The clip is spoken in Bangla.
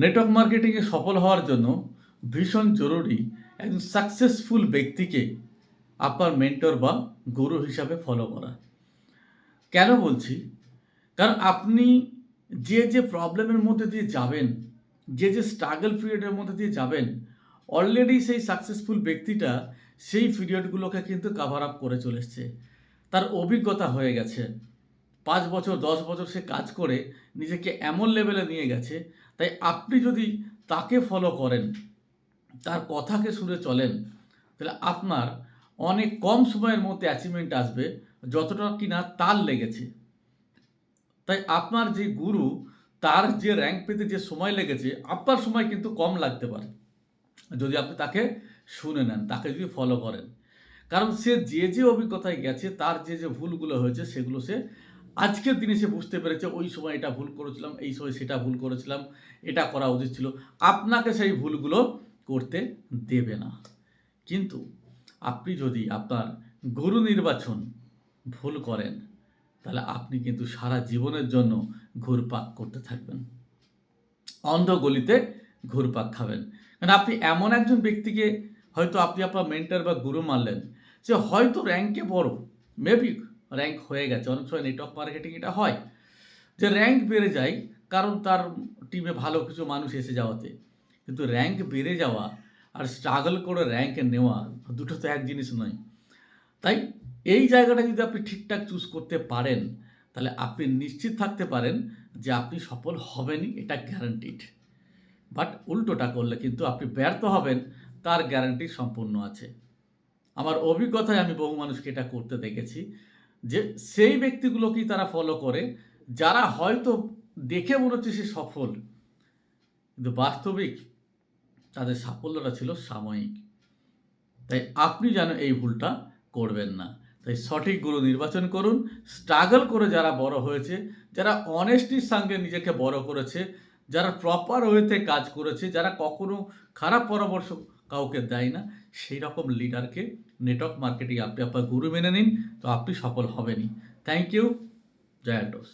নেটওয়ার্ক মার্কেটিংয়ে সফল হওয়ার জন্য ভীষণ জরুরি একজন সাকসেসফুল ব্যক্তিকে আপনার মেন্টর বা গুরু হিসাবে ফলো করা। কেন বলছি? কারণ আপনি যে প্রবলেমের মধ্যে দিয়ে যাবেন, যে স্ট্রাগল পিরিয়ডের মধ্যে দিয়ে যাবেন, অলরেডি সেই সাকসেসফুল ব্যক্তিটা সেই পিরিয়ডগুলোকে কিন্তু কভার আপ করে চলে এসছে। তার অভিজ্ঞতা হয়ে গেছে। ৫ বছর ১০ বছর সে কাজ করে নিজেকে এমন লেভেলে নিয়ে গেছে, তাই আপনি যদি তাকে ফলো করেন, তার কথাকে শুনে চলেন, তাহলে আপনার অনেক কম সময়ের মধ্যে অ্যাচিভমেন্ট আসবে, যতটা কিনা তার লেগেছে। তাই আপনার যে গুরু, তার যে র‍্যাংক পেতে যে সময় লেগেছে, আপনার সময় কিন্তু কম লাগতে পারে। যদি আপনি তাকে শুনে নেন, তাকে যদি ফলো করেন। কারণ সে যে অভিজ্ঞতায় গেছে, তার যে ভুলগুলো হয়েছে, সেগুলো সে আজকের দিনে সে বুঝতে পেরেছে, ওই সময় এটা ভুল করেছিলাম, এই সময় সেটা ভুল করেছিলাম, এটা করা উচিত ছিল। আপনাকে সেই ভুলগুলো করতে দেবে না। কিন্তু আপনি যদি আপনার গুরু নির্বাচন ভুল করেন, তাহলে আপনি কিন্তু সারা জীবনের জন্য ঘুরপাক করতে থাকবেন। অন্ধ গলিতে ঘুরপাক খাবেন। কারণ আপনি এমন একজন ব্যক্তিকে হয়তো আপনি আপনার মেন্টর বা গুরু মানলেন, সে হয়তো র‍্যাংকে বড়, মেবি র‍্যাংক হয়ে গেছে। অনেক সময় নেটওয়ার্ক মার্কেটিং এটা হয় যে র‍্যাংক বেড়ে যায় কারণ তার টিমে ভালো কিছু মানুষ এসে যাওয়াতে। কিন্তু র‍্যাংক বেড়ে যাওয়া আর স্ট্রাগল করে র‍্যাংক নেওয়া দুটো তো এক জিনিস নয়। তাই এই জায়গাটা যদি আপনি ঠিকঠাক চুজ করতে পারেন, তাহলে আপনি নিশ্চিত থাকতে পারেন যে আপনি সফল হবেনই, এটা গ্যারান্টিড। বাট উল্টোটা করলে কিন্তু আপনি ব্যর্থ হবেন, তার গ্যারান্টি সম্পূর্ণ আছে। আমার অভিজ্ঞতায় আমি বহু মানুষকে এটা করতে দেখেছি যে সেই ব্যক্তিগুলোকেই তারা ফলো করে যারা হয়তো দেখে মনে হচ্ছে সে সফল, কিন্তু বাস্তবিক তাদের সাফল্যটা ছিল সাময়িক। তাই আপনি যেন এই ভুলটা করবেন না। তাই সঠিক গুরু নির্বাচন করুন। স্ট্রাগল করে যারা বড় হয়েছে, যারা অনেস্টির সঙ্গে নিজেকে বড় করেছে, যারা প্রপার ওয়েতে কাজ করেছে, যারা কখনো খারাপ পরামর্শ কাউকে দেয় না, সেই রকম লিডারকে নেটওয়ার্ক মার্কেটিং আপনি আপনার গুরু মেনে নিন, তো আপনি সফল হবেনই। Thank you. জয় আড্ডোস।